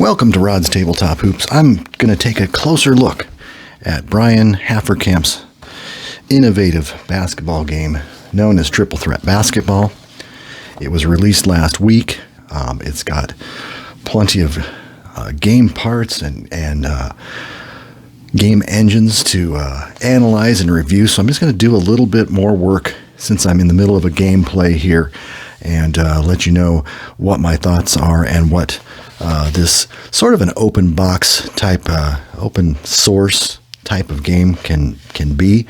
Welcome to Rod's Tabletop Hoops. I'm going to take a closer look at Brian Hafferkamp's innovative basketball game known as Triple Threat Basketball. It was released last week. It's got plenty of game parts and game engines to analyze and review. So I'm just going to do a little bit more work since I'm in the middle of a gameplay here and let you know what my thoughts are and what this sort of an open box type, open source type of game can be.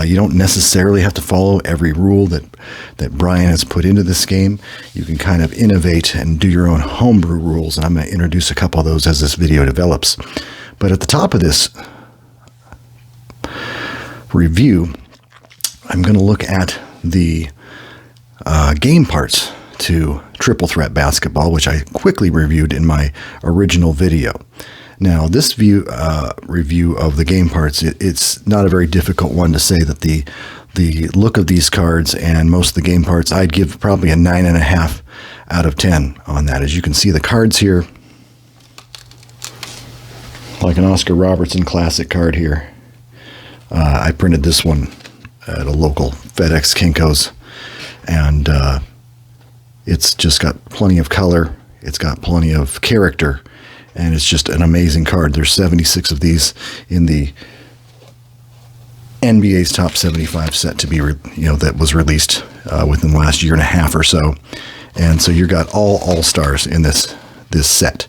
You don't necessarily have to follow every rule that Brian has put into this game. You can kind of innovate and do your own homebrew rules, and I'm going to introduce a couple of those as this video develops. But at the top of this review, I'm going to look at the game parts to Triple Threat Basketball, which I quickly reviewed in my original video. Now, this review of the game parts, it's not a very difficult one to say that the look of these cards and most of the game parts, I'd give probably a 9.5 out of 10 on that. As you can see, the cards here, like an Oscar Robertson Classic card here. I printed this one at a local FedEx Kinko's, and it's just got plenty of color. It's got plenty of character, and it's just an amazing card. There's 76 of these in the NBA's Top 75 set to be, that was released within the last year and a half or so. And so you got all All-Stars in this set.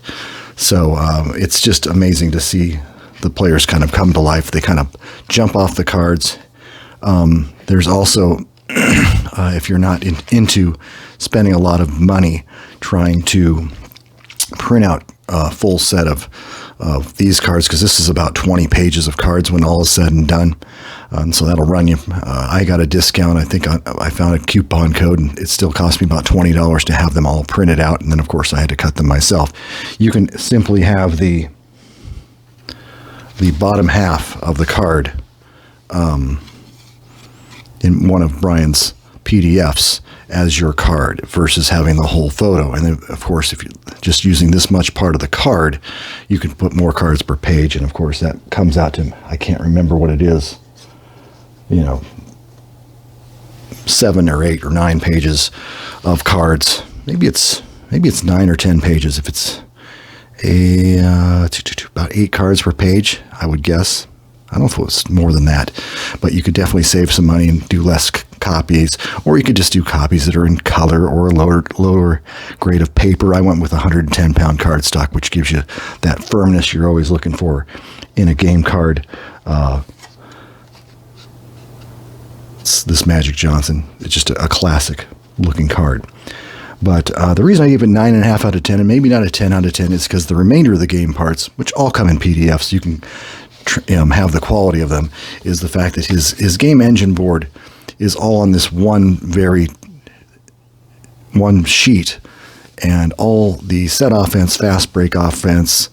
So it's just amazing to see the players kind of come to life. They kind of jump off the cards. There's also, if you're not into spending a lot of money trying to print out a full set of these cards, because this is about 20 pages of cards when all is said and done. So that'll run you. I got a discount. I think I found a coupon code, and it still cost me about $20 to have them all printed out. And then, of course, I had to cut them myself. You can simply have the bottom half of the card in one of Brian's PDFs as your card versus having the whole photo. And then, of course, if you're just using this much part of the card, you can put more cards per page. And of course, that comes out to, I can't remember what it is, 7 or 8 or 9 pages of cards. Maybe it's 9 or 10 pages. If it's about 8 cards per page, I would guess. I don't know if it was more than that, but you could definitely save some money and do less copies, or you could just do copies that are in color or a lower grade of paper. I went with 110-pound cardstock, which gives you that firmness you're always looking for in a game card. This Magic Johnson, it's just a classic looking card. But the reason I gave it 9.5 out of 10, and maybe not a 10 out of 10, is because the remainder of the game parts, which all come in PDFs, you can have the quality of them, is the fact that his game engine board is all on this one sheet, and all the set offense, fast break offense,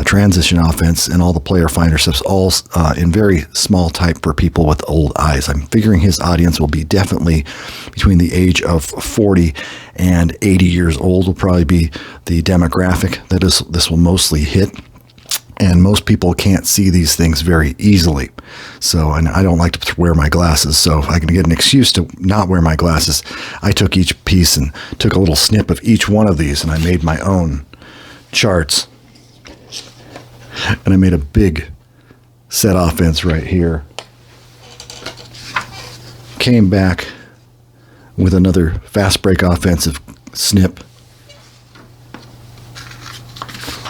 transition offense, and all the player finder stuff's all in very small type for people with old eyes. I'm figuring his audience will be definitely between the age of 40 and 80 years old will probably be the demographic that this will mostly hit. And most people can't see these things very easily. So, and I don't like to wear my glasses, so if I can get an excuse to not wear my glasses, I took each piece and took a little snip of each one of these, and I made my own charts. And I made a big set offense right here. Came back with another fast break offensive snip.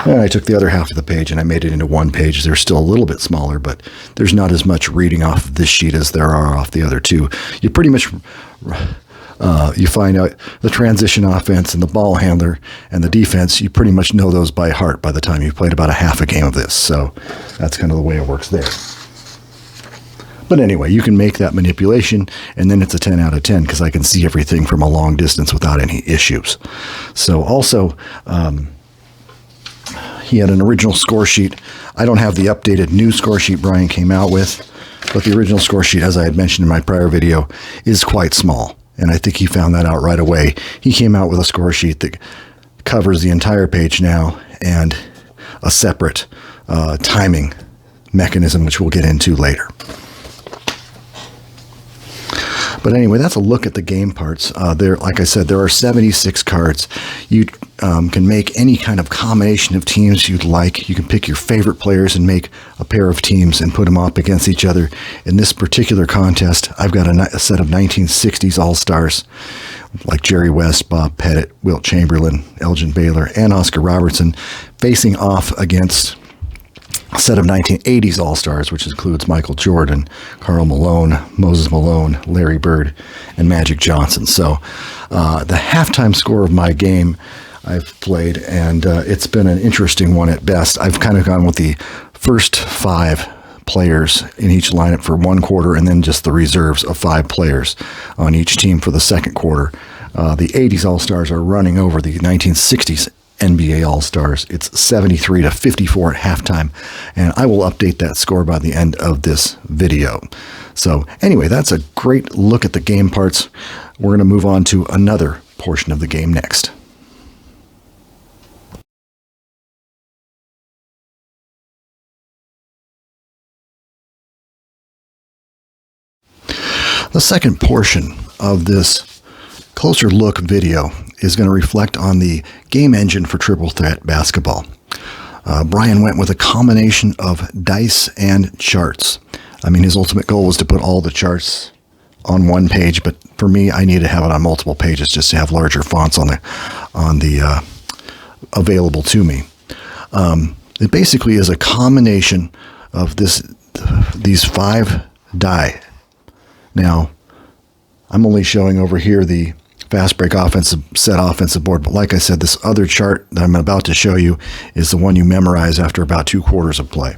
And I took the other half of the page and I made it into one page. They're still a little bit smaller, but there's not as much reading off of this sheet as there are off the other two. You pretty much, you find out the transition offense and the ball handler and the defense, you pretty much know those by heart by the time you've played about a half a game of this. So that's kind of the way it works there. But anyway, you can make that manipulation, and then it's a 10 out of 10 because I can see everything from a long distance without any issues. So also, he had an original score sheet. I don't have the updated new score sheet Brian came out with, but the original score sheet, as I had mentioned in my prior video, is quite small. And I think he found that out right away. He came out with a score sheet that covers the entire page now, and a separate timing mechanism, which we'll get into later. But anyway, that's a look at the game parts. Like I said, there are 76 cards. You can make any kind of combination of teams you'd like. You can pick your favorite players and make a pair of teams and put them up against each other. In this particular contest, I've got a set of 1960s All-Stars like Jerry West, Bob Pettit, Wilt Chamberlain, Elgin Baylor, and Oscar Robertson facing off against a set of 1980s All-Stars, which includes Michael Jordan, Karl Malone, Moses Malone, Larry Bird, and Magic Johnson. So the halftime score of my game I've played, and it's been an interesting one at best. I've kind of gone with the first 5 players in each lineup for one quarter, and then just the reserves of 5 players on each team for the second quarter. The 80s All-Stars are running over the 1960s NBA All-Stars. It's 73-54 at halftime, and I will update that score by the end of this video. So anyway, that's a great look at the game parts. We're going to move on to another portion of the game next. The second portion of this closer look video is going to reflect on the game engine for Triple Threat Basketball. Brian went with a combination of dice and charts. I mean, his ultimate goal was to put all the charts on one page, but for me, I need to have it on multiple pages just to have larger fonts on the available to me. It basically is a combination of these 5 die. Now, I'm only showing over here the fast break offensive board, but like I said, this other chart that I'm about to show you is the one you memorize after about 2 quarters of play.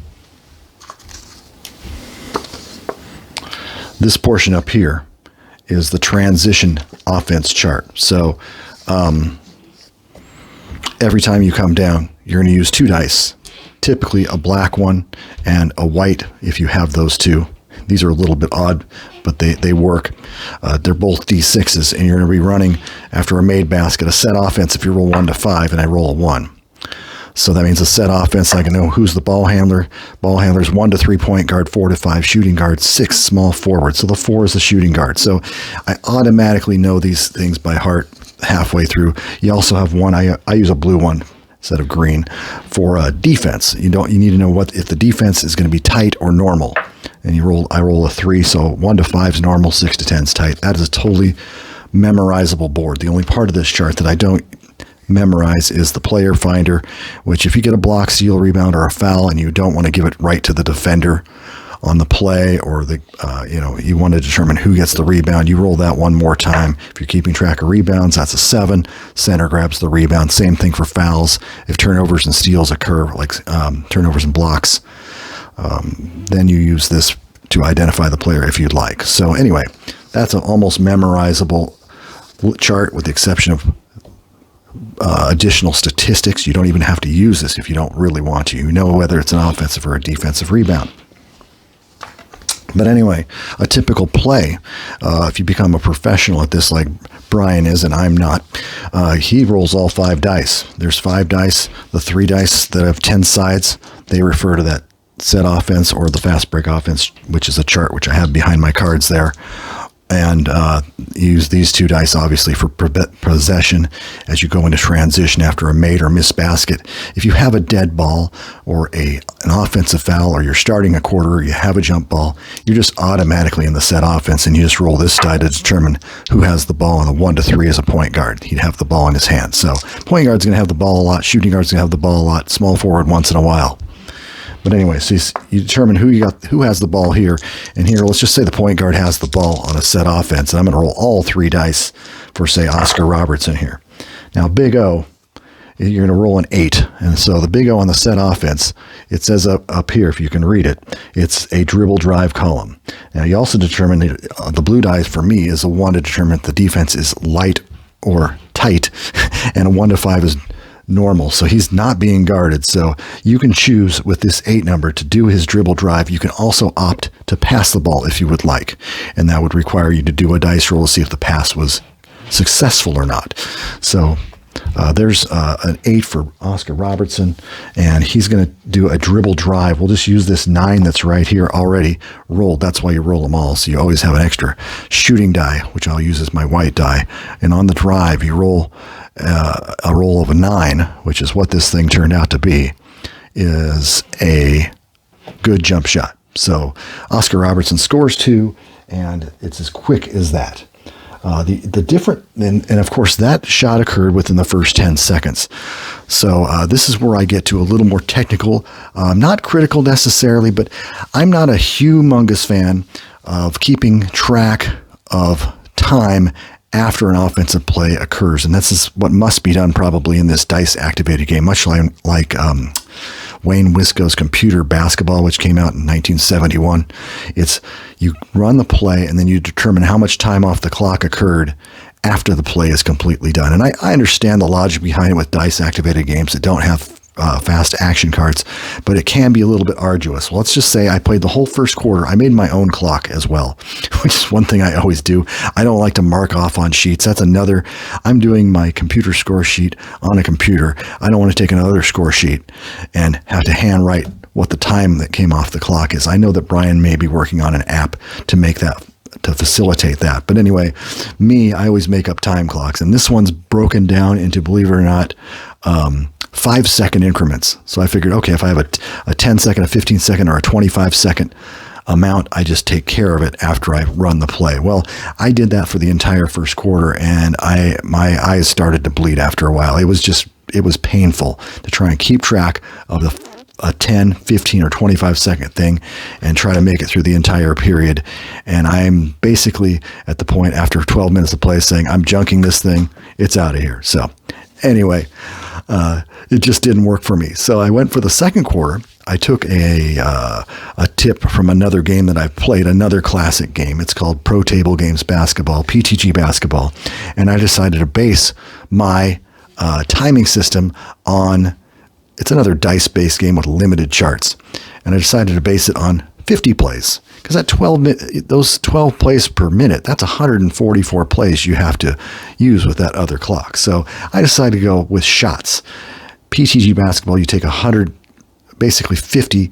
This portion up here is the transition offense chart. So every time you come down, you're going to use 2 dice, typically a black one and a white if you have those 2. These are a little bit odd, but they work. They're both D6s, and you're going to be running after a made basket, a set offense if you roll 1 to 5, and I roll a 1. So that means a set offense, I can know who's the ball handler. Ball handler's 1 to 3 point guard, 4 to 5 shooting guard, 6 small forward. So the 4 is the shooting guard. So I automatically know these things by heart halfway through. You also have one, I use a blue one instead of green for defense. You need to know if the defense is going to be tight or normal. And I roll a 3, so 1 to 5 is normal, 6 to 10 is tight. That is a totally memorizable board. The only part of this chart that I don't memorize is the player finder, which if you get a block, steal, rebound, or a foul, and you don't want to give it right to the defender on the play, or you want to determine who gets the rebound, you roll that one more time. If you're keeping track of rebounds, that's a 7. Center grabs the rebound. Same thing for fouls. If turnovers and steals occur, like turnovers and blocks, then you use this to identify the player if you'd like. So anyway, that's an almost memorizable chart with the exception of additional statistics. You don't even have to use this if you don't really want to. You know whether it's an offensive or a defensive rebound. But anyway, a typical play, if you become a professional at this like Brian is and I'm not, he rolls all 5 dice. There's 5 dice. The 3 dice that have 10 sides, they refer to that set offense or the fast break offense, which is a chart which I have behind my cards there. And use these 2 dice, obviously, for possession as you go into transition after a made or missed basket. If you have a dead ball or an offensive foul, or you're starting a quarter, or you have a jump ball, you're just automatically in the set offense, and you just roll this die to determine who has the ball. And the 1 to 3 is a point guard. He'd have the ball in his hand. So point guard's going to have the ball a lot. Shooting guard's going to have the ball a lot. Small forward once in a while. But anyway, so you determine who has the ball here. And here, let's just say the point guard has the ball on a set offense. And I'm going to roll all 3 dice for, say, Oscar Robertson here. Now, Big O, you're going to roll an 8. And so the Big O on the set offense, it says up here, if you can read it, it's a dribble drive column. Now, you also determine the blue die for me is a 1 to determine if the defense is light or tight. And a 1 to 5 is normal, so he's not being guarded. So you can choose with this 8 number to do his dribble drive. You can also opt to pass the ball if you would like, and that would require you to do a dice roll to see if the pass was successful or not. So There's an 8 for Oscar Robertson, and he's going to do a dribble drive. We'll just use this 9 that's right here already rolled. That's why you roll them all, so you always have an extra shooting die, which I'll use as my white die. And on the drive, you roll a roll of a 9, which is what this thing turned out to be, is a good jump shot. So Oscar Robertson scores 2, and it's as quick as that. The different, and of course that shot occurred within the first 10 seconds. So this is where I get to a little more technical, not critical necessarily, but I'm not a humongous fan of keeping track of time after an offensive play occurs. And this is what must be done probably in this dice activated game, much like Wayne Wisco's Computer Basketball, which came out in 1971. It's you run the play and then you determine how much time off the clock occurred after the play is completely done. And I understand the logic behind it with dice activated games that don't have fast action cards, but it can be a little bit arduous. Well, let's just say I played the whole first quarter. I made my own clock as well, which is one thing I always do. I don't like to mark off on sheets. That's another. I'm doing my computer score sheet on a computer. I don't want to take another score sheet and have to handwrite what the time that came off the clock is. I know that Brian may be working on an app to make that, to facilitate that. But anyway, I always make up time clocks, and this one's broken down into, believe it or not, 5-second increments. So I figured, okay, if I have a 10-second, a 15-second, or a 25-second amount, I just take care of it after I run the play. Well, I did that for the entire first quarter, and my eyes started to bleed after a while. It was painful to try and keep track of a 10, 15, or 25-second thing and try to make it through the entire period. And I'm basically at the point after 12 minutes of play saying, I'm junking this thing. It's out of here. So anyway, it just didn't work for me. So I went for the second quarter. I took a tip from another game that I've played, another classic game. It's called Pro Table Games Basketball, PTG Basketball. And I decided to base my timing system on, it's another dice-based game with limited charts. And I decided to base it on 50 plays. Because those 12 plays per minute, that's 144 plays you have to use with that other clock. So I decided to go with shots. PTG Basketball, you take 50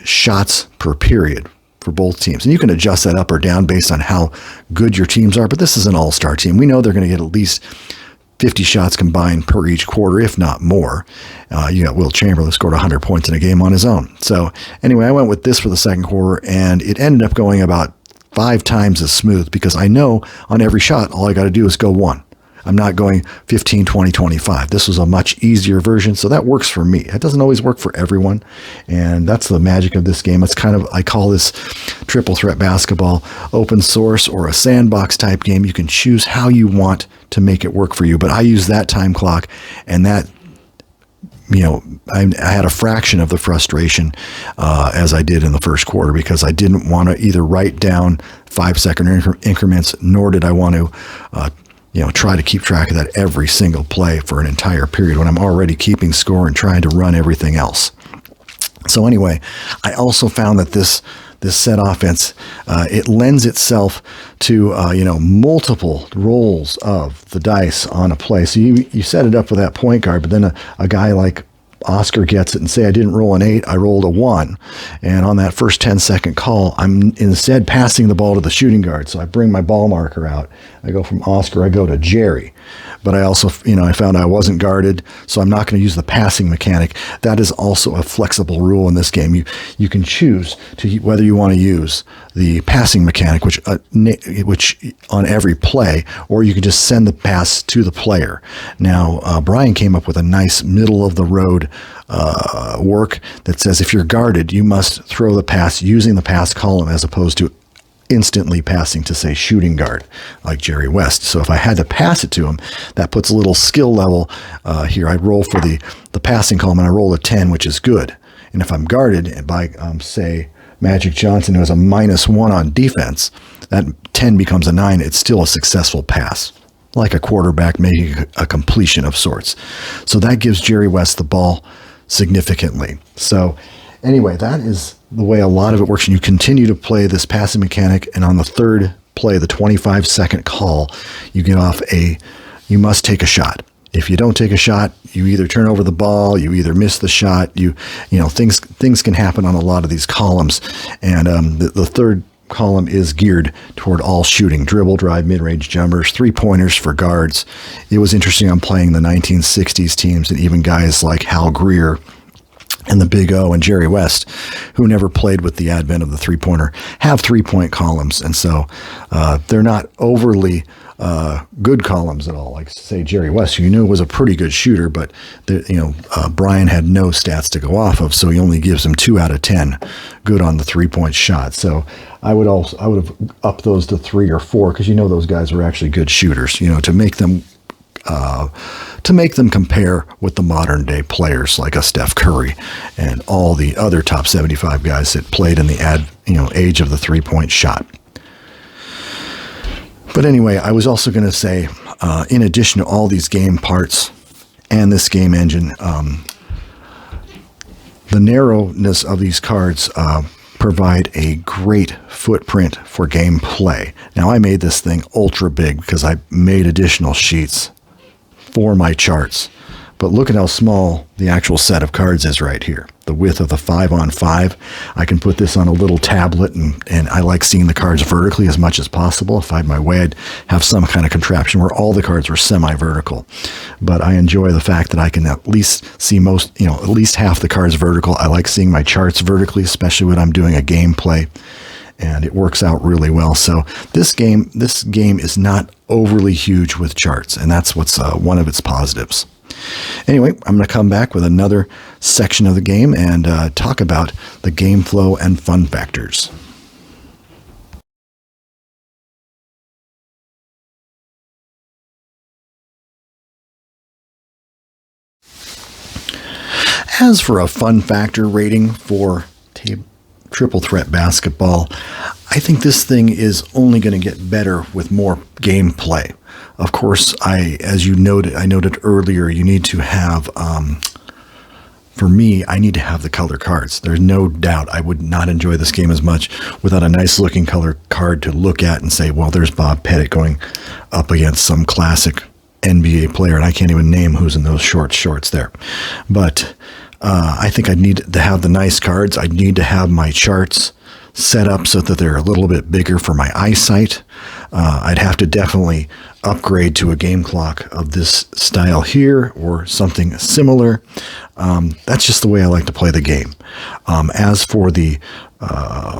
shots per period for both teams. And you can adjust that up or down based on how good your teams are. But this is an all-star team. We know they're going to get at least 50 shots combined per each quarter, if not more. You got Will Chamberlain scored 100 points in a game on his own. So anyway, I went with this for the second quarter, and it ended up going about 5 times as smooth because I know on every shot, all I got to do is go 1. I'm not going 15, 20, 25. This was a much easier version, so that works for me. It doesn't always work for everyone, and that's the magic of this game. It's kind of, I call this triple threat basketball, open source or a sandbox type game. You can choose how you want to make it work for you, but I use that time clock, and that, I had a fraction of the frustration as I did in the first quarter because I didn't want to either write down 5-second increments, nor did I want to try to keep track of that every single play for an entire period when I'm already keeping score and trying to run everything else. So anyway, I also found that this set offense, it lends itself to, multiple rolls of the dice on a play. So you set it up with that point guard, but then a guy like Oscar gets it and say I didn't roll an 8, I rolled a 1. And on that first 10-second call, I'm instead passing the ball to the shooting guard. So I bring my ball marker out. I go from Oscar, I go to Jerry. But I also, I found I wasn't guarded, so I'm not going to use the passing mechanic. That is also a flexible rule in this game. You can choose to whether you want to use the passing mechanic, which on every play, or you can just send the pass to the player. Now, Brian came up with a nice middle of the road work that says if you're guarded, you must throw the pass using the pass column as opposed to instantly passing to, say, shooting guard like Jerry West. So if I had to pass it to him, that puts a little skill level here. I roll for the passing column and I roll a 10, which is good. And if I'm guarded by, say, Magic Johnson, who has a -1 on defense, that 10 becomes a 9. It's still a successful pass, like a quarterback making a completion of sorts. So that gives Jerry West the ball significantly. So anyway, that is the way a lot of it works. And you continue to play this passing mechanic, and on the third play, the 25-second call, you must take a shot. if you don't take a shot, you either turn over the ball, you either miss the shot, you know, things can happen on a lot of these columns. And the third column is geared toward all shooting: dribble, drive, mid-range jumpers, three-pointers for guards. It was interesting. I'm playing the 1960s teams, and even guys like Hal Greer and the Big O and Jerry West, who never played with the advent of the three-pointer, have three-point columns. And so they're not overly good columns at all. Like, say, Jerry West, who you knew was a pretty good shooter, but Brian had no stats to go off of, so he only gives him 2 out of 10 good on the three-point shot. So I would have upped those to 3 or 4, because those guys were actually good shooters. To make them compare with the modern day players like a Steph Curry and all the other top 75 guys that played in the age of the 3-point shot. But anyway, I was also going to say, in addition to all these game parts and this game engine, the narrowness of these cards provide a great footprint for gameplay. Now, I made this thing ultra big because I made additional sheets for my charts. But look at how small the actual set of cards is right here. The width of the 5-on-5. I can put this on a little tablet, and I like seeing the cards vertically as much as possible. If I had my way, I'd have some kind of contraption where all the cards were semi-vertical. But I enjoy the fact that I can at least see at least half the cards vertical. I like seeing my charts vertically, especially when I'm doing a gameplay, and it works out really well. So this game is not overly huge with charts, and that's what's one of its positives. Anyway, I'm going to come back with another section of the game and talk about the game flow and fun factors. As for a fun factor rating for Triple Threat Basketball, I think this thing is only going to get better with more gameplay. Of course, I noted earlier, you need to have, for me, I need to have the color cards. There's no doubt I would not enjoy this game as much without a nice looking color card to look at and say, well, there's Bob Pettit going up against some classic NBA player, and I can't even name who's in those shorts there. But I think I need to have the nice cards. I need to have my charts set up so that they're a little bit bigger for my eyesight. I'd have to definitely upgrade to a game clock of this style here or something similar. That's just the way I like to play the game. As for the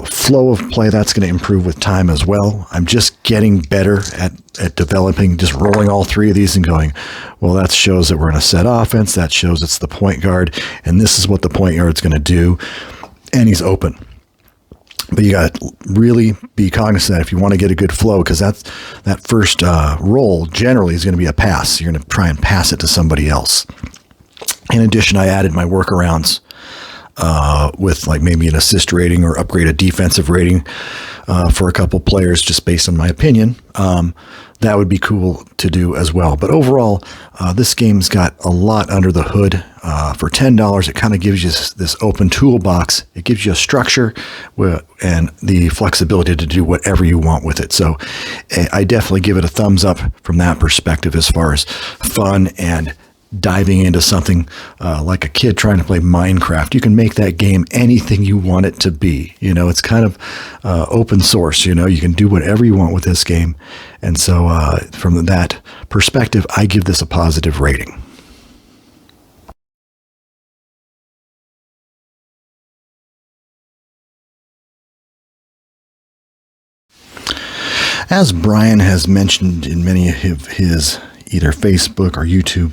flow of play, that's going to improve with time as well. I'm just getting better at developing, just rolling all 3 of these and going, well, that shows that we're in a set offense. That shows it's the point guard, and this is what the point guard's going to do. And he's open. But you got to really be cognizant if you want to get a good flow, because that first roll generally is going to be a pass. You're going to try and pass it to somebody else. In addition, I added my workarounds with like maybe an assist rating or upgrade a defensive rating for a couple players, just based on my opinion. That would be cool to do as well. But overall, this game's got a lot under the hood. For $10, it kind of gives you this open toolbox. It gives you a structure and the flexibility to do whatever you want with it. So I definitely give it a thumbs up from that perspective as far as fun and diving into something like a kid trying to play Minecraft. You can make that game anything you want it to be. It's kind of open source. You can do whatever you want with this game. And so from that perspective, I give this a positive rating. As Brian has mentioned in many of his either Facebook or YouTube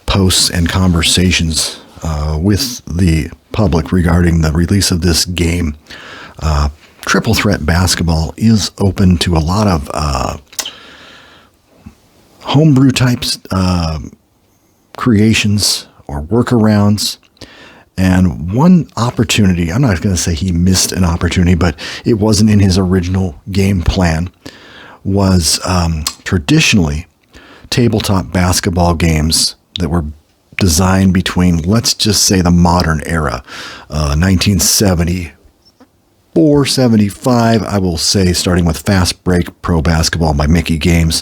posts and conversations with the public regarding the release of this game, Triple Threat Basketball is open to a lot of homebrew types creations or workarounds. And one opportunity, I'm not going to say he missed an opportunity, but it wasn't in his original game plan, was traditionally tabletop basketball games that were designed between, let's just say, the modern era, 1974, 75, I will say, starting with Fast Break Pro Basketball by Mickey Games,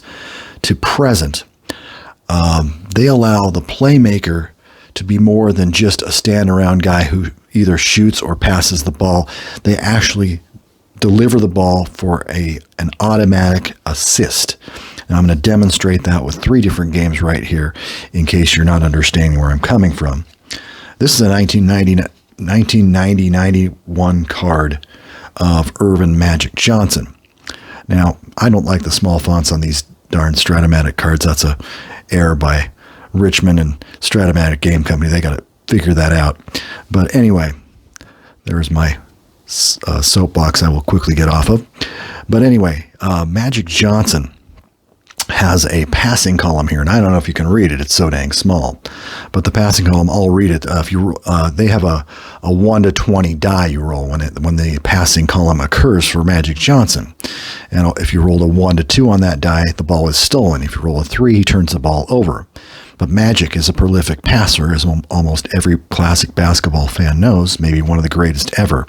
to present. they allow the playmaker to be more than just a stand-around guy who either shoots or passes the ball. They actually deliver the ball for an automatic assist. Now, I'm going to demonstrate that with 3 different games right here in case you're not understanding where I'm coming from. This is a 1990-91 card of Earvin Magic Johnson. Now, I don't like the small fonts on these darn Stratomatic cards. That's a error by Richmond and Stratomatic Game Company. They got to figure that out. But anyway, there's my soapbox I will quickly get off of. But anyway, Magic Johnson has a passing column here, and I don't know if you can read it. It's so dang small. But the passing column, I'll read it. They have a 1 to 20 die you roll when the passing column occurs for Magic Johnson. And if you roll a 1 to 2 on that die, the ball is stolen. If you roll a 3, he turns the ball over. But Magic is a prolific passer, as almost every classic basketball fan knows, maybe one of the greatest ever.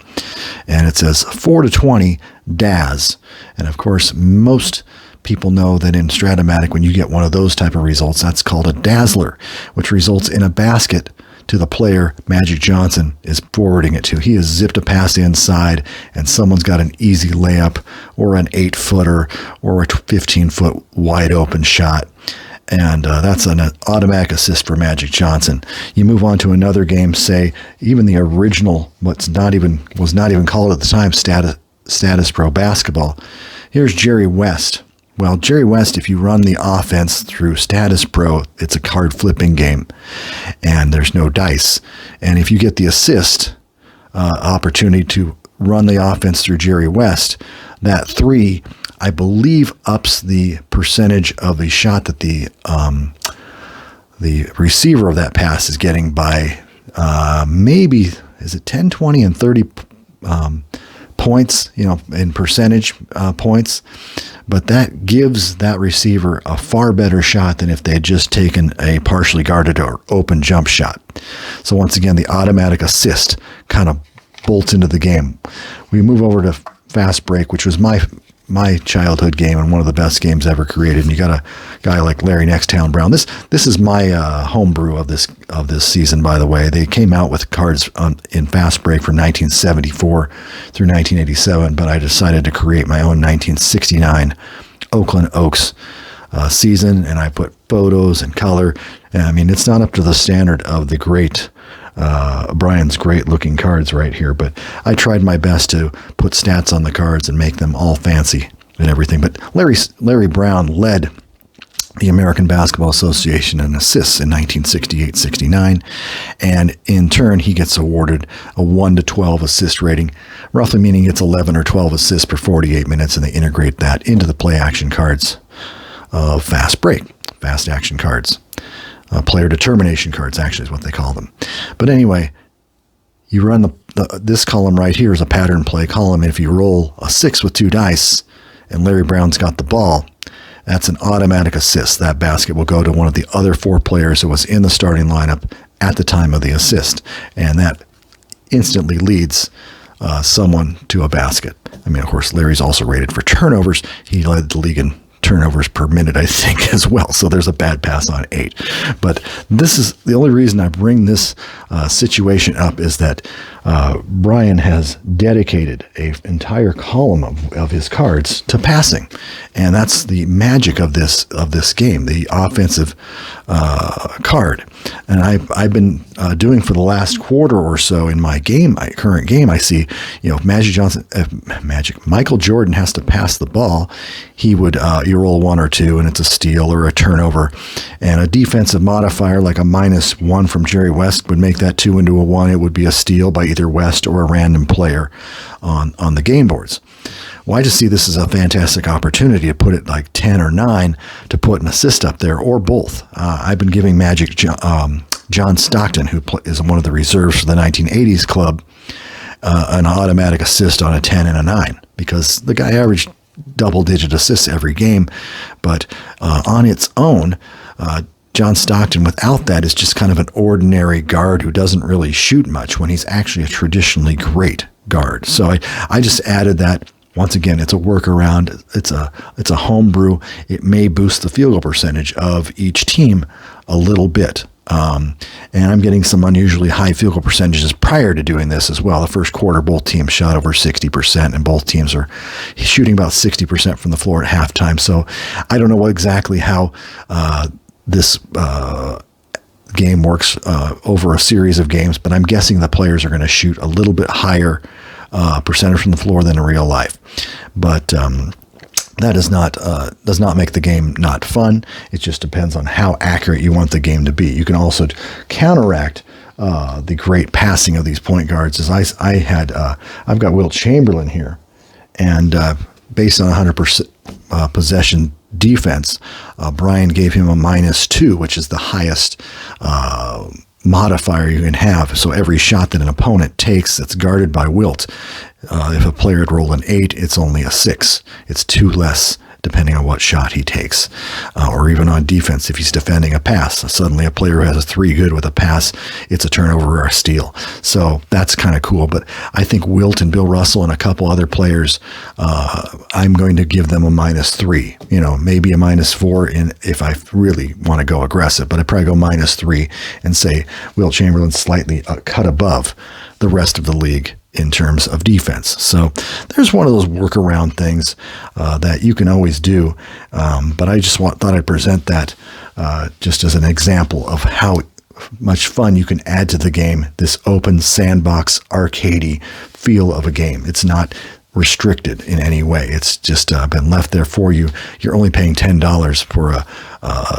And it says 4 to 20 Daz. And of course, most people know that in Stratomatic, when you get one of those type of results, that's called a dazzler, which results in a basket to the player Magic Johnson is forwarding it to. He has zipped a pass inside, and someone's got an easy layup or an 8-footer or a 15-foot wide open shot. And that's an automatic assist for Magic Johnson. You move on to another game, say even the original, was not even called at the time, Status Pro Basketball. Here's Jerry West. Well, Jerry West, if you run the offense through Status Pro, it's a card flipping game, and there's no dice. And if you get the assist opportunity to run the offense through Jerry West, that 3, I believe, ups the percentage of the shot that the receiver of that pass is getting by maybe, is it 10, 20, and 30 points, in percentage points. But that gives that receiver a far better shot than if they had just taken a partially guarded or open jump shot. So once again, the automatic assist kind of bolts into the game. We move over to Fast Break, which was my childhood game and one of the best games ever created. And you got a guy like Larry Nextown Brown. This is my homebrew of this season, by the way. They came out with cards in Fast Break from 1974 through 1987, but I decided to create my own 1969 Oakland Oaks season, and I put photos and color. And, I mean, it's not up to the standard of the great Brian's great looking cards right here, but I tried my best to put stats on the cards and make them all fancy and everything. But Larry Brown led the American Basketball Association in assists in 1968-69, and in turn he gets awarded a 1 to 12 assist rating, roughly meaning it's 11 or 12 assists per 48 minutes, and they integrate that into the play action cards of Fast Break, fast action cards. Player determination cards, actually, is what they call them. But anyway, you run this column right here is a pattern play column. And if you roll a 6 with 2 dice and Larry Brown's got the ball, that's an automatic assist. That basket will go to one of the other 4 players who was in the starting lineup at the time of the assist. And that instantly leads someone to a basket. I mean, of course, Larry's also rated for turnovers. He led the league in turnovers per minute, I think, as well. So there's a bad pass on 8. But this is the only reason I bring this situation up is that Brian has dedicated an entire column of his cards to passing. And that's the magic of this game, the offensive card. And I've been doing for the last quarter or so in my current game, I see, Michael Jordan has to pass the ball. He would, you roll 1 or 2 and it's a steal or a turnover. And a defensive modifier like a -1 from Jerry West would make that 2 into a 1. It would be a steal by either West or a random player on the game boards. Well, I just see this as a fantastic opportunity to put it like 10 or 9 to put an assist up there, or both. I've been giving Magic John Stockton, who is one of the reserves for the 1980s club, an automatic assist on a 10 and a 9, because the guy averaged double-digit assists every game. But on its own, John Stockton, without that, is just kind of an ordinary guard who doesn't really shoot much when he's actually a traditionally great guard. So I just added that Once again, it's a workaround. It's a homebrew. It may boost the field goal percentage of each team a little bit. And I'm getting some unusually high field goal percentages prior to doing this as well. The first quarter, both teams shot over 60%, and both teams are shooting about 60% from the floor at halftime. So I don't know exactly how this game works over a series of games, but I'm guessing the players are going to shoot a little bit higher percentage from the floor than in real life. But that does not make the game not fun. It just depends on how accurate you want the game to be. You can also counteract the great passing of these point guards. As I've got Wilt Chamberlain here, and based on 100% possession defense, Brian gave him a -2, which is the highest modifier you can have. So every shot that an opponent takes that's guarded by Wilt, if a player had rolled an 8, it's only a 6. It's 2 less depending on what shot he takes. Or even on defense, if he's defending a pass, suddenly a player who has a 3 good with a pass, it's a turnover or a steal. So that's kind of cool. But I think Wilt and Bill Russell and a couple other players, I'm going to give them a -3, maybe a -4 if I really want to go aggressive, but I'd probably go -3 and say Wilt Chamberlain slightly cut above the rest of the league in terms of defense. So there's one of those workaround things that you can always do. But I just thought I'd present that just as an example of how much fun you can add to the game, this open sandbox arcadey feel of a game. It's not restricted in any way. It's just been left there for you. You're only paying $10 for a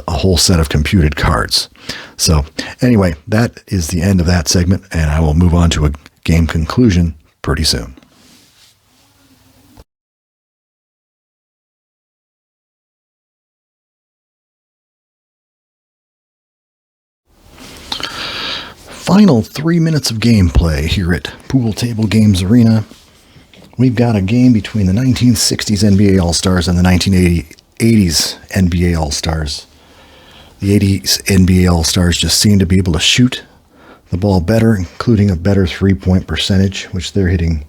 whole set of computed cards. So anyway, that is the end of that segment, and I will move on to a game conclusion pretty soon. Final 3 minutes of gameplay here at Pool Table Games Arena. We've got a game between the 1960s NBA All-Stars and the 1980s NBA All-Stars. The 80s NBA All-Stars just seem to be able to shoot the ball better, including a better three-point percentage, which they're hitting.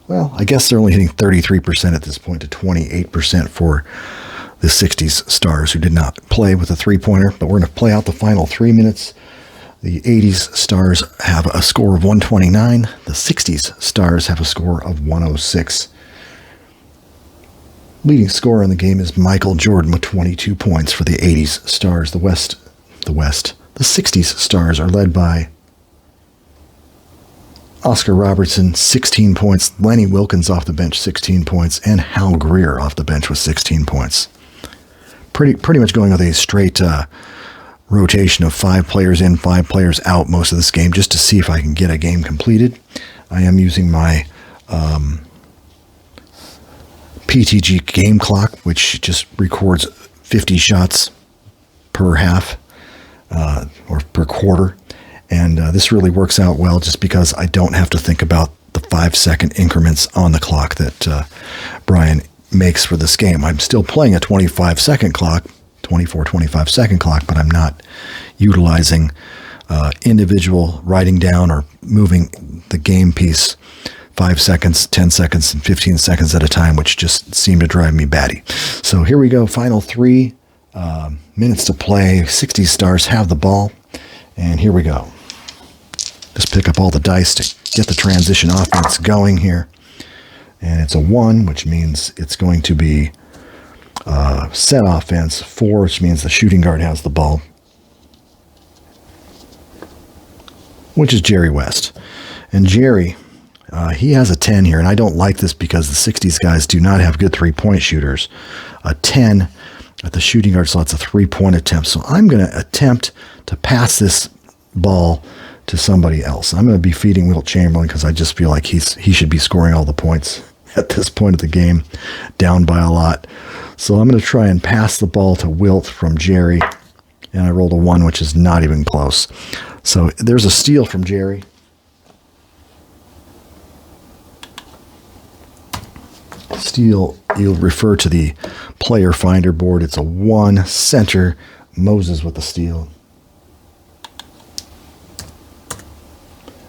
Well, I guess they're only hitting 33% at this point to 28% for the 60s Stars, who did not play with a three-pointer. But we're going to play out the final 3 minutes. The 80s Stars have a score of 129. The 60s Stars have a score of 106. Leading scorer in the game is Michael Jordan with 22 points for the 80s Stars. The 60s Stars are led by Oscar Robertson, 16 points. Lenny Wilkins off the bench, 16 points. And Hal Greer off the bench with 16 points. Pretty much going with a straight rotation of 5 players in, 5 players out most of this game, just to see if I can get a game completed. I am using my PTG game clock, which just records 50 shots per half or per quarter. And this really works out well just because I don't have to think about the 5-second increments on the clock that Brian makes for this game. I'm still playing a 25-second clock, 25-second clock, but I'm not utilizing individual writing down or moving the game piece 5 seconds, 10 seconds, and 15 seconds at a time, which just seemed to drive me batty. So here we go, final 3 minutes to play. 60 Stars have the ball, and here we go. Just pick up all the dice to get the transition offense going here. And it's a 1, which means it's going to be set offense. 4, which means the shooting guard has the ball, which is Jerry West. And Jerry, he has a 10 here, and I don't like this because the 60s guys do not have good three-point shooters. A 10 at the shooting guard slot's a three-point attempt, so I'm going to attempt to pass this ball to somebody else. I'm going to be feeding Wilt Chamberlain because I just feel like he should be scoring all the points at this point of the game, down by a lot. So I'm going to try and pass the ball to Wilt from Jerry, and I rolled a 1, which is not even close. So there's a steal from Jerry. Steal, you'll refer to the player finder board. It's a 1 center. Moses with the steal.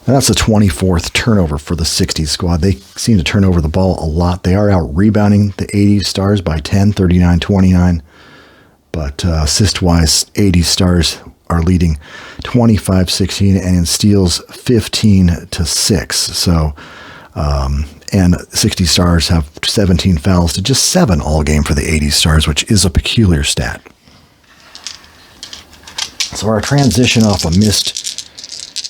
And that's the 24th turnover for the 60s squad. They seem to turn over the ball a lot. They are out rebounding the 80s Stars by 10, 39-29. But assist-wise, 80s Stars are leading 25-16 and in steals 15-6. So, and 60 Stars have 17 fouls to just 7 all game for the 80s Stars, which is a peculiar stat. So our transition off a missed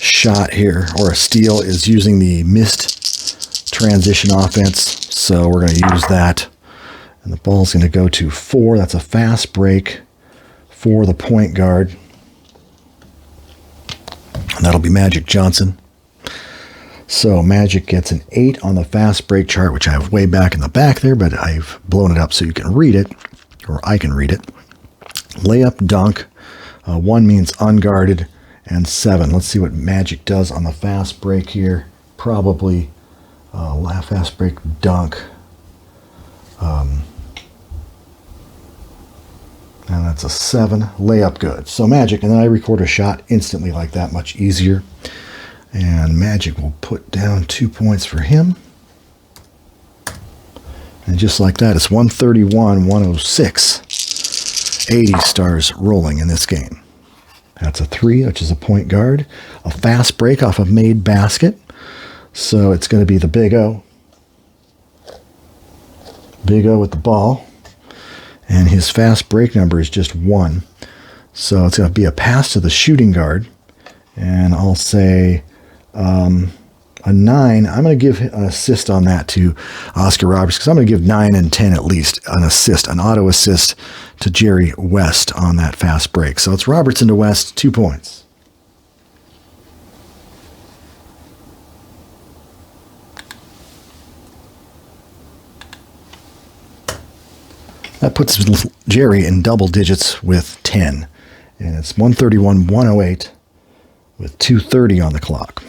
shot here, or a steal, is using the missed transition offense. So we're going to use that. And the ball's going to go to 4. That's a fast break for the point guard. And that'll be Magic Johnson. So Magic gets an 8 on the fast break chart, which I have way back in the back there, but I've blown it up so you can read it, or I can read it. Layup, dunk. 1 means unguarded, and 7. Let's see what Magic does on the fast break here. Probably fast break dunk. And that's a 7. Layup good. So Magic, and then I record a shot instantly like that, much easier. And Magic will put down 2 points for him. And just like that, it's 131-106. 80 Stars rolling in this game. That's a 3, which is a point guard. A fast break off a made basket. So it's going to be the Big O. Big O with the ball. And his fast break number is just 1. So it's going to be a pass to the shooting guard. And I'll say a 9. I'm going to give an assist on that to Oscar Roberts, because I'm going to give 9 and 10 at least an assist, an auto assist to Jerry West on that fast break. So it's Robertson to West, 2 points. That puts Jerry in double digits with 10. And it's 131-108 with 2:30 on the clock.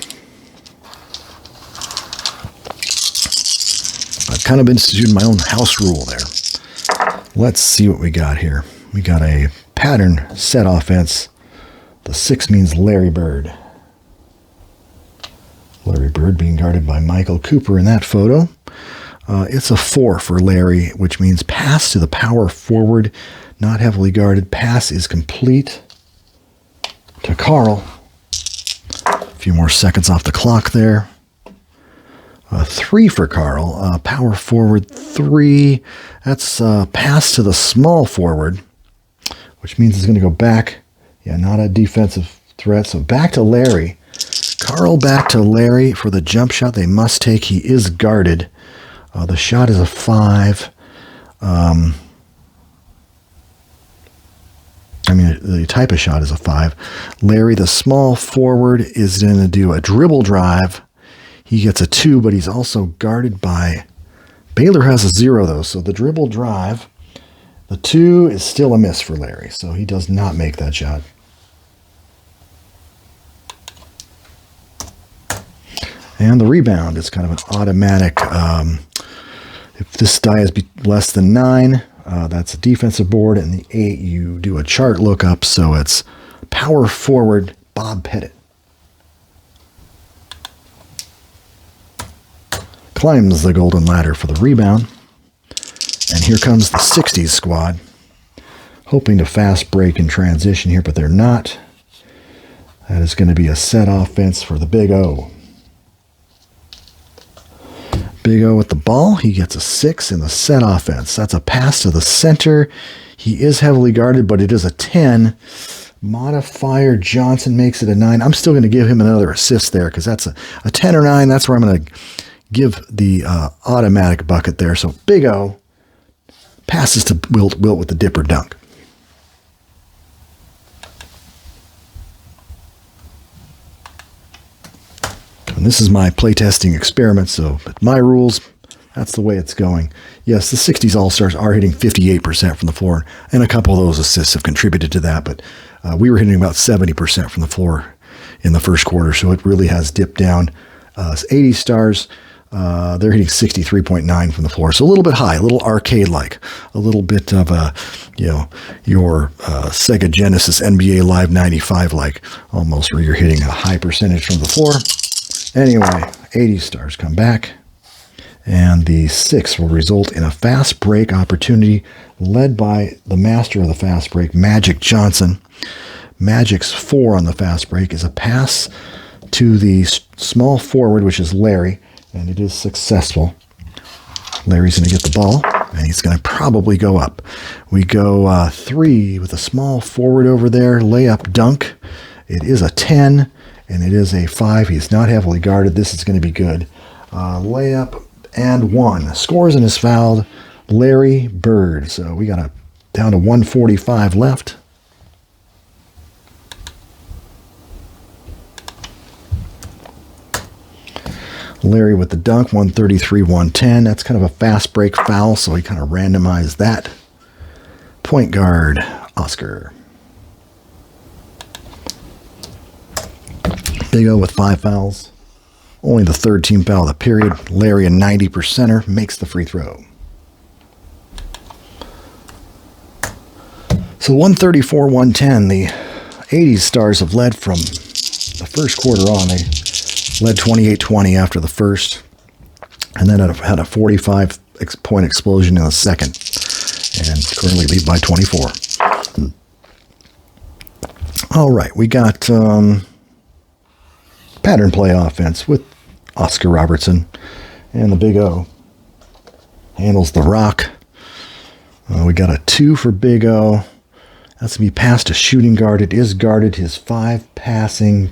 I've kind of instituted my own house rule there. Let's see what we got here. We got a pattern set offense. The 6 means Larry Bird. Larry Bird being guarded by Michael Cooper in that photo. It's a 4 for Larry, which means pass to the power forward, not heavily guarded. Pass is complete to Carl. A few more seconds off the clock there. 3 for Carl. Power forward 3. That's pass to the small forward, which means it's going to go back. Yeah, not a defensive threat. So back to Larry. Carl back to Larry for the jump shot they must take. He is guarded. The shot is a 5. The type of shot is a 5. Larry, the small forward, is going to do a dribble drive. He gets a 2, but he's also guarded by... Baylor has a 0, though, so the dribble drive, the 2 is still a miss for Larry, so he does not make that shot. And the rebound is kind of an automatic... if this die is less than 9, that's a defensive board, and the 8, you do a chart lookup, so it's power forward Bob Pettit. Climbs the golden ladder for the rebound. And here comes the 60s squad, hoping to fast break in transition here, but they're not. That is going to be a set offense for the Big O. Big O with the ball. He gets a 6 in the set offense. That's a pass to the center. He is heavily guarded, but it is a 10. Modifier Johnson makes it a 9. I'm still going to give him another assist there, because that's a 10 or 9. That's where I'm going to give the automatic bucket there. So Big O passes to Wilt with the dipper dunk. And this is my playtesting experiment, so my rules, that's the way it's going. Yes, the 60s All-Stars are hitting 58% from the floor, and a couple of those assists have contributed to that, but we were hitting about 70% from the floor in the first quarter, so it really has dipped down. 80 Stars, they're hitting 63.9 from the floor, so a little bit high, a little arcade-like, a little bit of a, your Sega Genesis NBA Live 95-like, almost, where you're hitting a high percentage from the floor. Anyway, 80 stars come back. And the 6 will result in a fast break opportunity led by the master of the fast break, Magic Johnson. Magic's 4 on the fast break is a pass to the small forward, which is Larry, and it is successful. Larry's going to get the ball, and he's going to probably go up. We go 3 with a small forward over there, layup dunk. It is a 10, and it is a 5. He's not heavily guarded. This is going to be good. Layup and 1. Scores and is fouled Larry Bird. So we got down to 145 left. Larry with the dunk, 133-110. That's kind of a fast break foul, so he kind of randomized that. Point guard, Oscar. Big O with 5 fouls. Only the 3rd team foul of the period. Larry, a 90%er, makes the free throw. So 134-110, the 80s Stars have led from the first quarter on. They led 28-20 after the first, and then had a 45-point explosion in the second, and currently lead by 24. All right, we got pattern play offense with Oscar Robertson, and the Big O handles the rock. We got a 2 for Big O. That's going to be passed to shooting guard. It is guarded. His 5 passing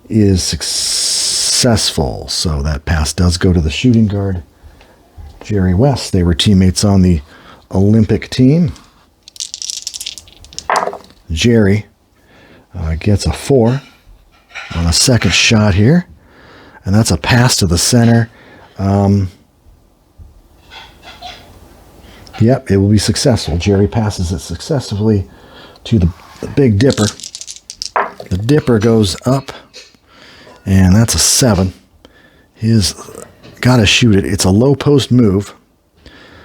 is successful. So that pass does go to the shooting guard, Jerry West. They were teammates on the Olympic team. Jerry gets a 4 on a second shot here. And that's a pass to the center. Yep, it will be successful. Jerry passes it successfully to the Big Dipper. The Dipper goes up, and that's a 7. He's got to shoot it. It's a low post move.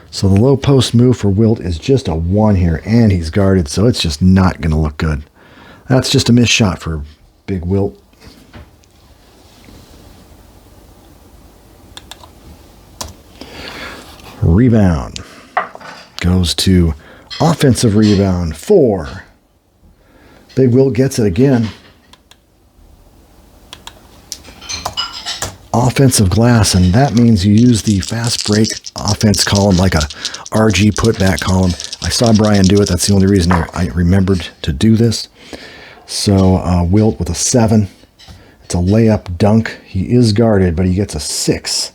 So the low post move for Wilt is just a 1 here, and he's guarded, so it's just not going to look good. That's just a missed shot for Big Wilt. Rebound goes to offensive rebound 4. Big Wilt gets it again. Offensive glass, and that means you use the fast break offense column like a RG putback column. I saw Brian do it. That's the only reason I remembered to do this. So Wilt with a 7. It's a layup dunk. He is guarded, but he gets a 6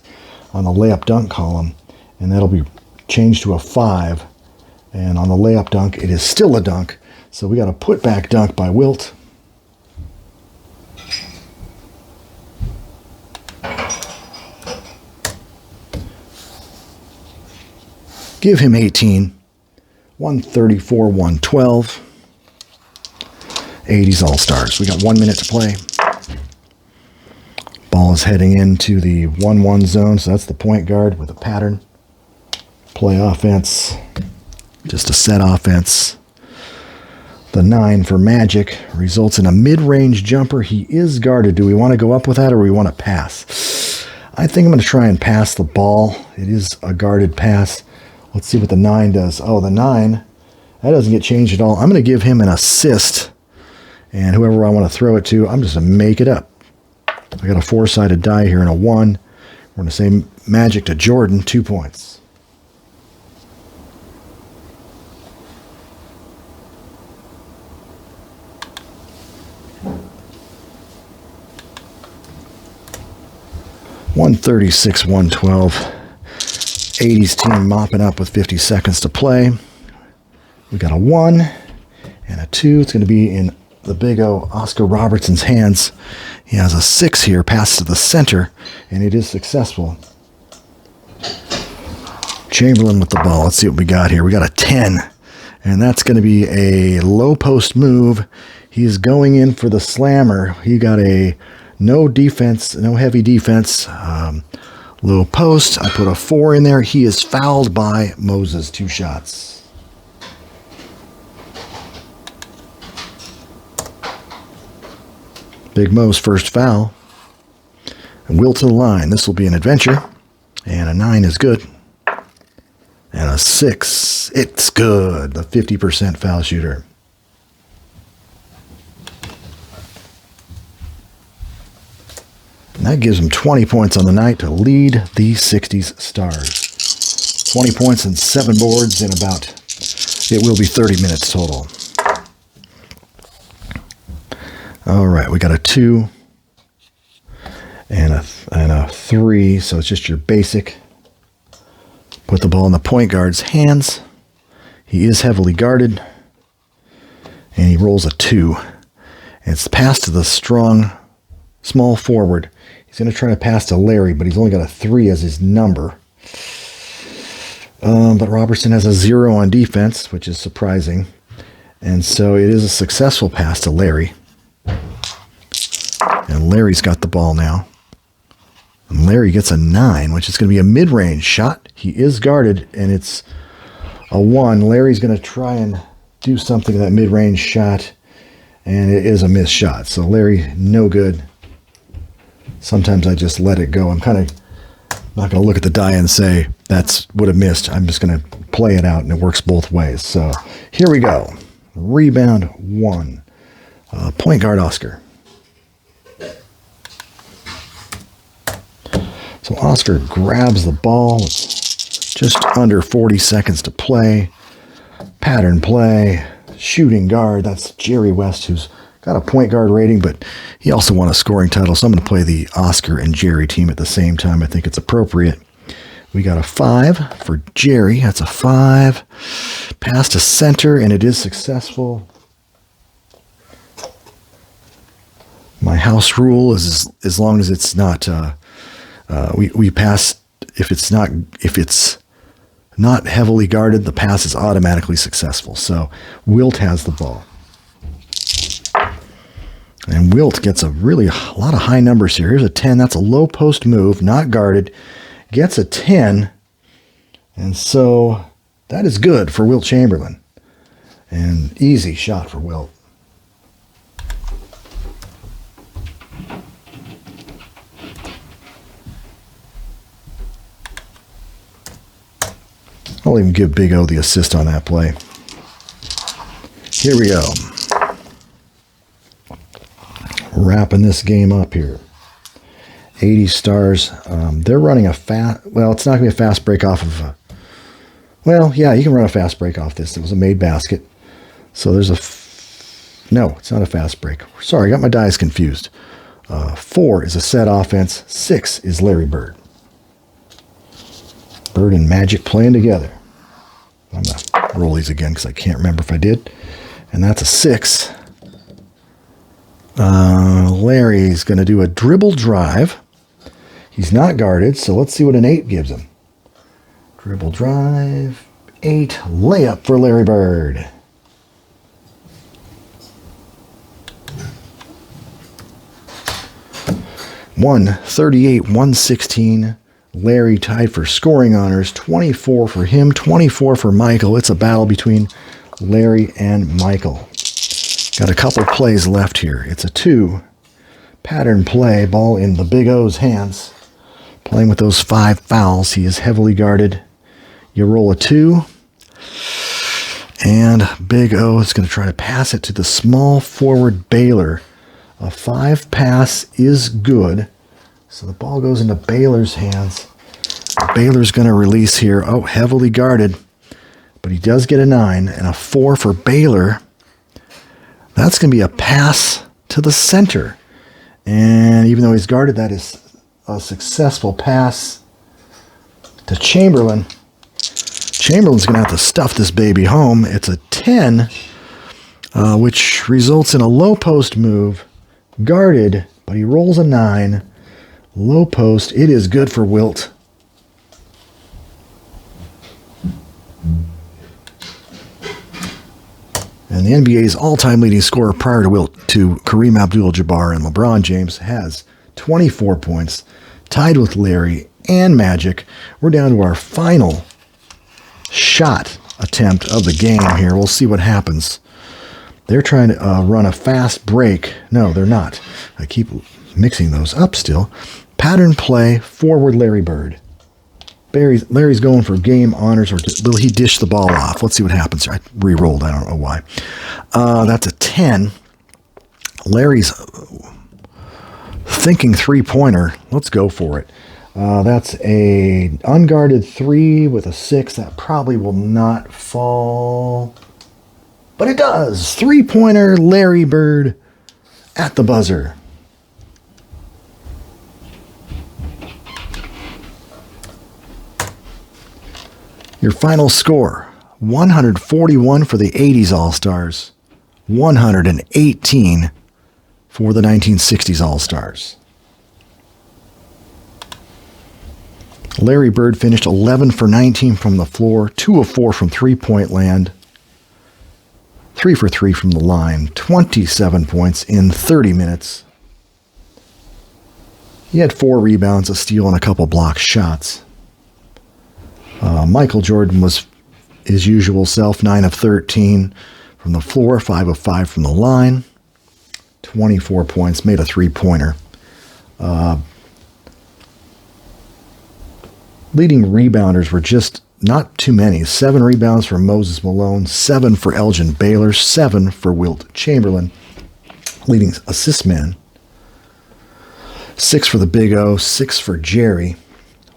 on the layup dunk column. And that'll be changed to a 5. And on the layup dunk, it is still a dunk. So we got a putback dunk by Wilt. Give him 18. 134-112. 80s All-Stars. We got 1 minute to play. Ball is heading into the 1-1 zone, so that's the point guard with a pattern. Play offense, just a set offense. The 9 for Magic results in a mid-range jumper. He is guarded. Do we want to go up with that, or do we want to pass? I think I'm going to try and pass the ball. It is a guarded pass. Let's see what the 9 does. Oh, the 9, that doesn't get changed at all. I'm going to give him an assist, and whoever I want to throw it to, I'm just going to make it up. I got a 4-sided die here and a 1. We're going to say Magic to Jordan, 2 points. (136-112). 80s team mopping up with 50 seconds to play. We got a 1 and a 2. It's going to be in the Big O, Oscar Robertson's hands. He has a 6 here, pass to the center, and it is successful. Chamberlain with the ball. Let's see what we got here. We got a 10, and that's going to be a low post move. He's going in for the slammer. He got a no defense, no heavy defense. Low post. I put a 4 in there. He is fouled by Moses. 2 shots. Big Mo's first foul. Wilt to the line. This will be an adventure. And a 9 is good. And a 6, it's good. The 50% foul shooter. And that gives him 20 points on the night to lead the 60s Stars. 20 points and 7 boards in about, it will be 30 minutes total. All right, we got a 2 and a 3, so it's just your basic. Put the ball in the point guard's hands. He is heavily guarded, and he rolls a 2. And it's passed to the strong, small forward. He's going to try to pass to Larry, but he's only got a 3 as his number. But Robertson has a 0 on defense, which is surprising. And so it is a successful pass to Larry. And Larry's got the ball now. And Larry gets a 9, which is going to be a mid-range shot. He is guarded, and it's a 1. Larry's going to try and do something with that mid-range shot, and it is a missed shot. So Larry, no good. Sometimes I just let it go. I'm kind of not going to look at the die and say that's would have missed. I'm just going to play it out, and it works both ways. So here we go. Rebound 1. Point guard Oscar. So Oscar grabs the ball. It's just under 40 seconds to play. Pattern play. Shooting guard. That's Jerry West, who's got a point guard rating, but he also won a scoring title. So I'm going to play the Oscar and Jerry team at the same time. I think it's appropriate. We got a 5 for Jerry. That's a 5. Pass to center, and it is successful. My house rule is as long as it's not... we pass if it's not heavily guarded, the pass is automatically successful. So Wilt has the ball. And Wilt gets a lot of high numbers here. Here's a 10. That's a low post move, not guarded. Gets a 10. And so that is good for Wilt Chamberlain. And easy shot for Wilt. I'll even give Big O the assist on that play. Here we go. Wrapping this game up here. 80 Stars. They're running a fast... Well, it's not going to be a fast break off of... well, yeah, you can run a fast break off this. It was a made basket. So there's a... no, it's not a fast break. Sorry, I got my dice confused. 4 is a set offense. 6 is Larry Bird. Bird and Magic playing together. I'm going to roll these again because I can't remember if I did. And that's a 6. Larry's going to do a dribble drive. He's not guarded, so let's see what an 8 gives him. Dribble drive, 8. Layup for Larry Bird. $138, $116. Larry tied for scoring honors. 24 for him, 24 for Michael. It's a battle between Larry and Michael. Got a couple plays left here. It's a 2. Pattern play. Ball in the Big O's hands. Playing with those 5 fouls. He is heavily guarded. You roll a 2. And Big O is going to try to pass it to the small forward Baylor. A 5 pass is good. So the ball goes into Baylor's hands. Baylor's going to release here. Oh, heavily guarded. But he does get a 9 and a 4 for Baylor. That's going to be a pass to the center. And even though he's guarded, that is a successful pass to Chamberlain. Chamberlain's going to have to stuff this baby home. It's a 10, which results in a low post move. Guarded, but he rolls a 9. Low post. It is good for Wilt. And the NBA's all-time leading scorer prior to Wilt, to Kareem Abdul-Jabbar and LeBron James, has 24 points, tied with Larry and Magic. We're down to our final shot attempt of the game here. We'll see what happens. They're trying to run a fast break. No, they're not. I keep mixing those up still. Pattern play, forward Larry Bird. Larry's going for game honors, or will he dish the ball off? Let's see what happens. I re-rolled. I don't know why. That's a 10. Larry's thinking three-pointer. Let's go for it. That's a unguarded 3 with a 6. That probably will not fall. But it does. Three-pointer Larry Bird at the buzzer. Your final score, 141 for the 80s All-Stars, 118 for the 1960s All-Stars. Larry Bird finished 11 for 19 from the floor, 2 of 4 from three-point land, 3 for 3 from the line, 27 points in 30 minutes. He had 4 rebounds, a steal, and a couple block shots. Michael Jordan was his usual self, 9 of 13 from the floor, 5 of 5 from the line, 24 points, made a three-pointer. Leading rebounders were just not too many. 7 rebounds for Moses Malone, 7 for Elgin Baylor, 7 for Wilt Chamberlain. Leading assist man, 6 for the Big O, 6 for Jerry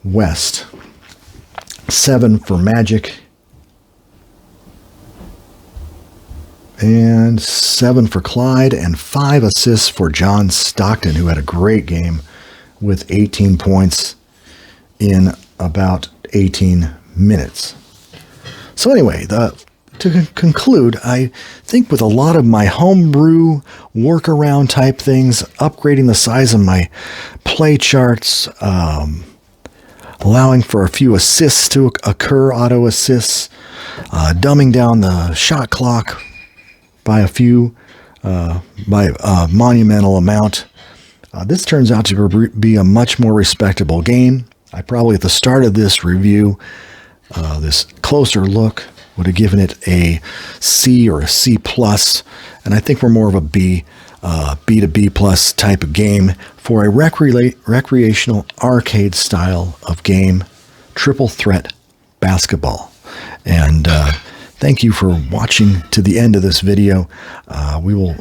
West, 7 for Magic, and 7 for Clyde, and 5 assists for John Stockton, who had a great game with 18 points in about 18 minutes. So anyway, to conclude, I think with a lot of my homebrew workaround type things, upgrading the size of my play charts, allowing for a few assists to occur, auto assists, dumbing down the shot clock by a monumental amount. This turns out to be a much more respectable game. I probably at the start of this review, this closer look, would have given it a C or a C plus, and I think we're more of a B to B plus type of game for a recreational arcade style of game, triple threat basketball. And thank you for watching to the end of this video. We will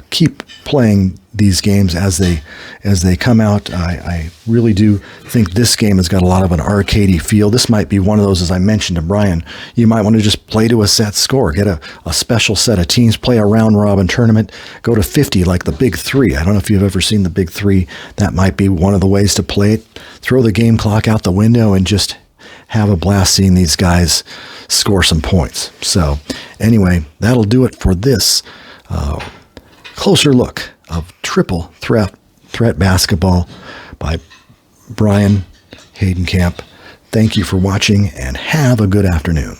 keep playing these games as they come out. I really do think this game has got a lot of an arcadey feel. This might be one of those, as I mentioned to Brian, you might want to just play to a set score, get a special set of teams, play a round robin tournament, go to 50 like the Big Three. I don't know if you've ever seen the Big Three. That might be one of the ways to play it. Throw the game clock out the window and just have a blast seeing these guys score some points. So anyway, that'll do it for this closer look of triple threat basketball by Brian Haydenkamp. Thank you for watching and have a good afternoon.